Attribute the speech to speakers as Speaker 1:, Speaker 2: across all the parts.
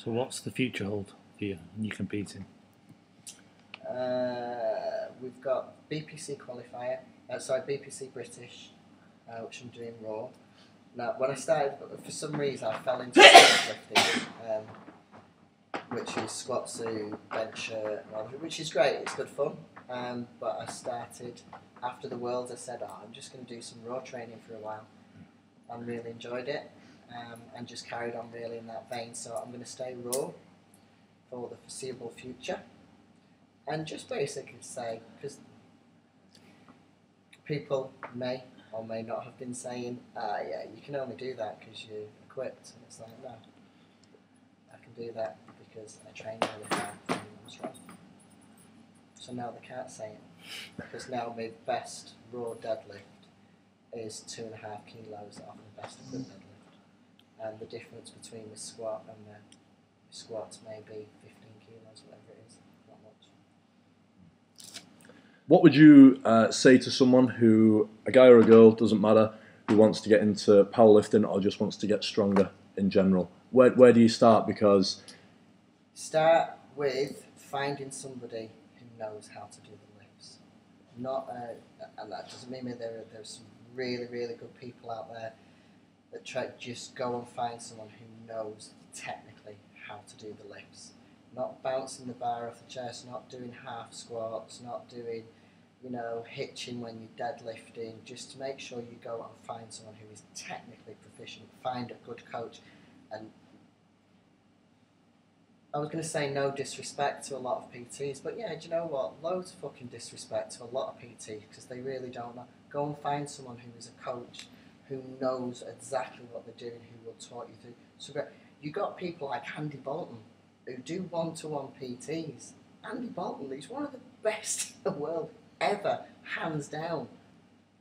Speaker 1: So what's the future hold for you when you're competing?
Speaker 2: We've got BPC qualifier, BPC British, which I'm doing raw. Now, when I started, for some reason, I fell into lifting, which is squat to bench, which is great. It's good fun. But I started after the Worlds. I said, I'm just going to do some raw training for a while, and really enjoyed it, and just carried on really in that vein. So I'm going to stay raw for the foreseeable future, and just basically say, because people may or may not have been saying, yeah, you can only do that because you're equipped. And it's like, no, I can do that because I train really hard and I'm strong. So now they can't say it, because now my best raw deadlift is 2.5 kilos off my best equipped deadlift. And the difference between the squat and the squats may be 15 kilos, whatever it is, not much.
Speaker 3: What would you say to someone who, a guy or a girl, doesn't matter, who wants to get into powerlifting or just wants to get stronger in general? Where do you start? Because
Speaker 2: start with finding somebody who knows how to do the lifts. And that doesn't mean there's some really, really good people out there that just go and find someone who knows technically how to do the lifts. Not bouncing the bar off the chest, not doing half squats, not doing, hitching when you're deadlifting, just to make sure you go and find someone who is technically proficient, find a good coach. And I was going to say no disrespect to a lot of PTs, but yeah, do you know what? Loads of fucking disrespect to a lot of PTs, because they really don't know. Go and find someone who is a coach, who knows exactly what they're doing, who will talk you through. So you got people like Andy Bolton, who do one-to-one PTs. Andy Bolton, he's one of the best in the world ever, hands down.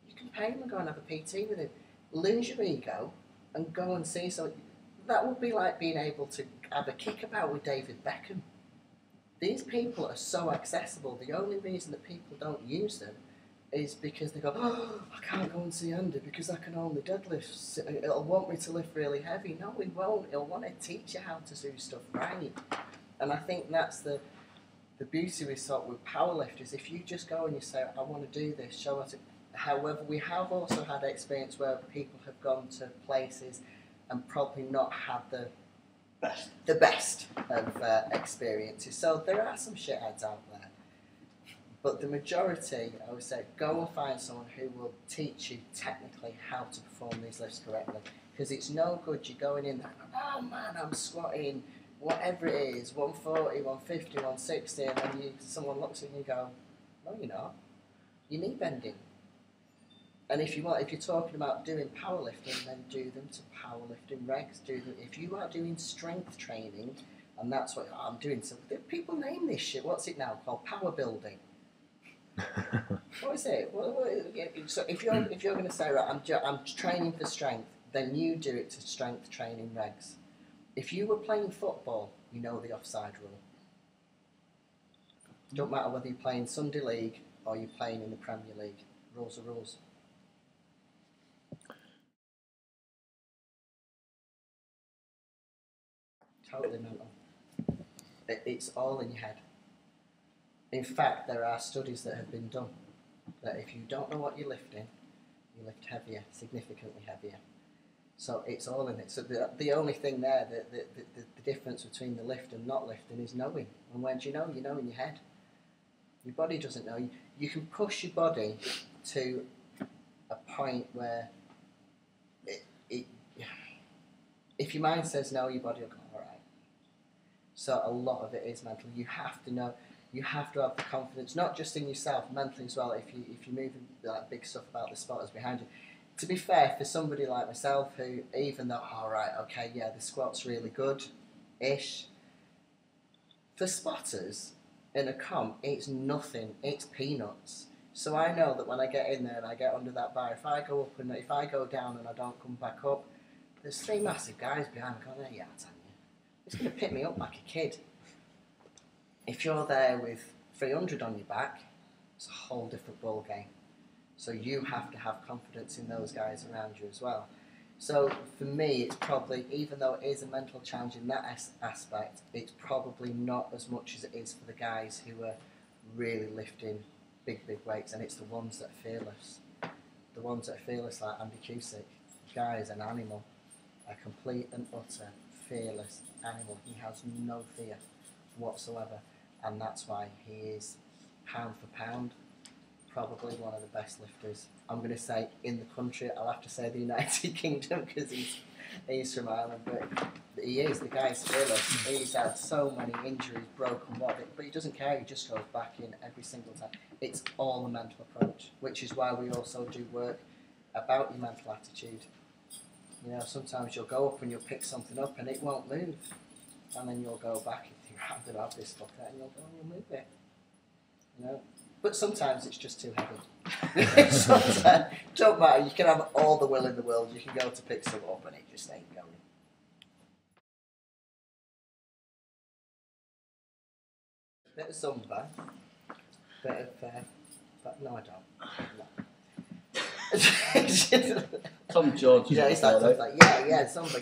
Speaker 2: You can pay him and go and have a PT with him. Lose your ego and go and see someone. That would be like being able to have a kickabout with David Beckham. These people are so accessible. The only reason that people don't use them is because they go, I can't go and see Andy because I can only deadlift. It'll want me to lift really heavy. No, he won't. He'll want to teach you how to do stuff right. And I think that's the beauty we saw with powerlifters. If you just go and you say, I want to do this, show us it. However, we have also had experience where people have gone to places and probably not had the best of experiences. So there are some shitheads out there. But the majority, I would say, go and find someone who will teach you technically how to perform these lifts correctly. Because it's no good you going in there, oh man, I'm squatting, whatever it is, 140, 150, 160, and then someone looks at you and you go, no you're not. You need bending. And if you're talking about doing powerlifting, then do them to powerlifting regs. If you are doing strength training, and that's what I'm doing, so people name this shit. What's it now called? Power building. What is it? So if you're going to say, right, I'm training for strength, then you do it to strength training regs. If you were playing football, you know the offside rule. Don't matter whether you're playing Sunday League or you're playing in the Premier League. Rules are rules. Totally mental. It's all in your head. In fact, there are studies that have been done that if you don't know what you're lifting, you lift heavier, significantly heavier. So it's all in it. So the only thing there, the difference between the lift and not lifting is knowing. And when do you know? You know in your head. Your body doesn't know. You can push your body to a point where if your mind says no, your body will go, all right. So a lot of it is mental. You have to know. You have to have the confidence, not just in yourself, mentally as well. If you're moving like big stuff about the spotters behind you. To be fair, for somebody like myself, who even though, all right, okay, yeah, the squat's really good-ish. For spotters in a comp, it's nothing. It's peanuts. So I know that when I get in there and I get under that bar, if I go up and if I go down and I don't come back up, there's 3 massive guys behind me going, there you are, Tania. It's going to pick me up like a kid. If you're there with 300 on your back, it's a whole different ball game. So you have to have confidence in those guys around you as well. So for me, it's probably, even though it is a mental challenge in that aspect, it's probably not as much as it is for the guys who are really lifting big weights, and it's the ones that are fearless. The ones that are fearless, like Andy Cusick. The guy is an animal, a complete and utter fearless animal. He has no fear whatsoever, and that's why he is, pound for pound, probably one of the best lifters. I'm going to say in the country. I'll have to say the United Kingdom because he's from Ireland, but he is. The guy's fearless. He's had so many injuries, broken what, but he doesn't care. He just goes back in every single time. It's all a mental approach, which is why we also do work about your mental attitude. You know, sometimes you'll go up and you'll pick something up and it won't move, and then you'll go back and think, I'm going to have this fucker, and you'll go and you'll move it. You know. But sometimes it's just too heavy. Sometimes, don't matter, you can have all the will in the world, you can go to pick some up and it just ain't going. Bit of Zumba, bit of, but no I don't. No.
Speaker 4: Tom George.
Speaker 2: Yeah, it's like Zumba,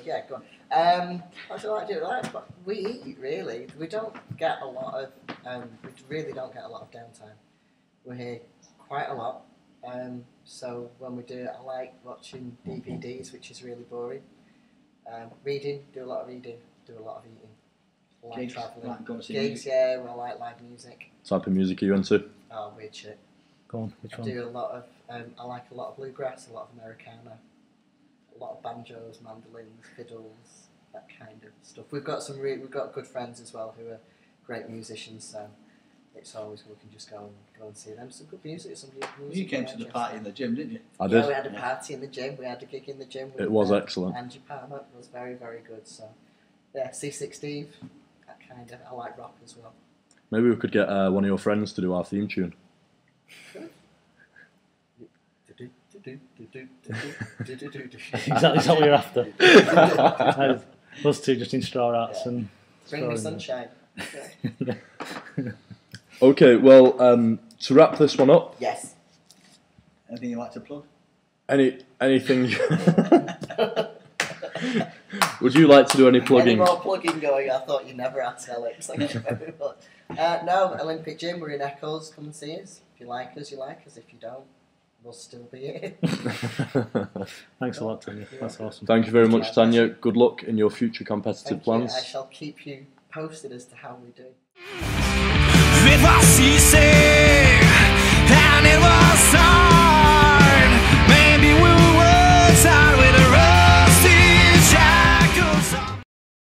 Speaker 2: yeah, go on. What do I do? But we eat, really. We don't get a lot of, we really don't get a lot of downtime. We're here quite a lot, so when we do it, I like watching DVDs, which is really boring. Reading, do a lot of reading, do a lot of eating. I like travelling. Gigs, yeah, I like live music.
Speaker 3: What type of music are you into?
Speaker 2: Oh, weird shit.
Speaker 1: Go on, which one?
Speaker 2: I do a lot of, I like a lot of bluegrass, a lot of Americana, a lot of banjos, mandolins, fiddles, that kind of stuff. We've got we've got good friends as well who are great musicians, so it's always we can just go and see them. Some good music, some good music.
Speaker 4: You came to the party in the gym, didn't you?
Speaker 3: I did.
Speaker 2: Yeah, we had a party in the gym. We had a gig in the gym.
Speaker 3: It was excellent.
Speaker 2: Angie Palmer was very, very good. So, yeah, C6 Steve, that kind of. I like rock as well.
Speaker 3: Maybe we could get one of your friends to do our theme tune.
Speaker 1: Exactly what you're after. Us two just in straw hats and.
Speaker 2: Bring me sunshine.
Speaker 1: Yeah.
Speaker 3: Okay, well, to wrap this one up.
Speaker 2: Yes.
Speaker 4: Anything you'd like to plug?
Speaker 3: Anything? Would you like to do any plugging?
Speaker 2: Any more plugging going? I thought you'd never ask Alex. Thank you very much. No, Olympic Gym, we're in Eccles. Come and see us. If you like us, you like us. If you don't, we'll still be here.
Speaker 1: Thanks a lot, Tania. That's awesome.
Speaker 3: Thank you very much, Tania. Good luck in your future competitive plans.
Speaker 2: I shall keep you posted as to how we do.
Speaker 5: Viva si se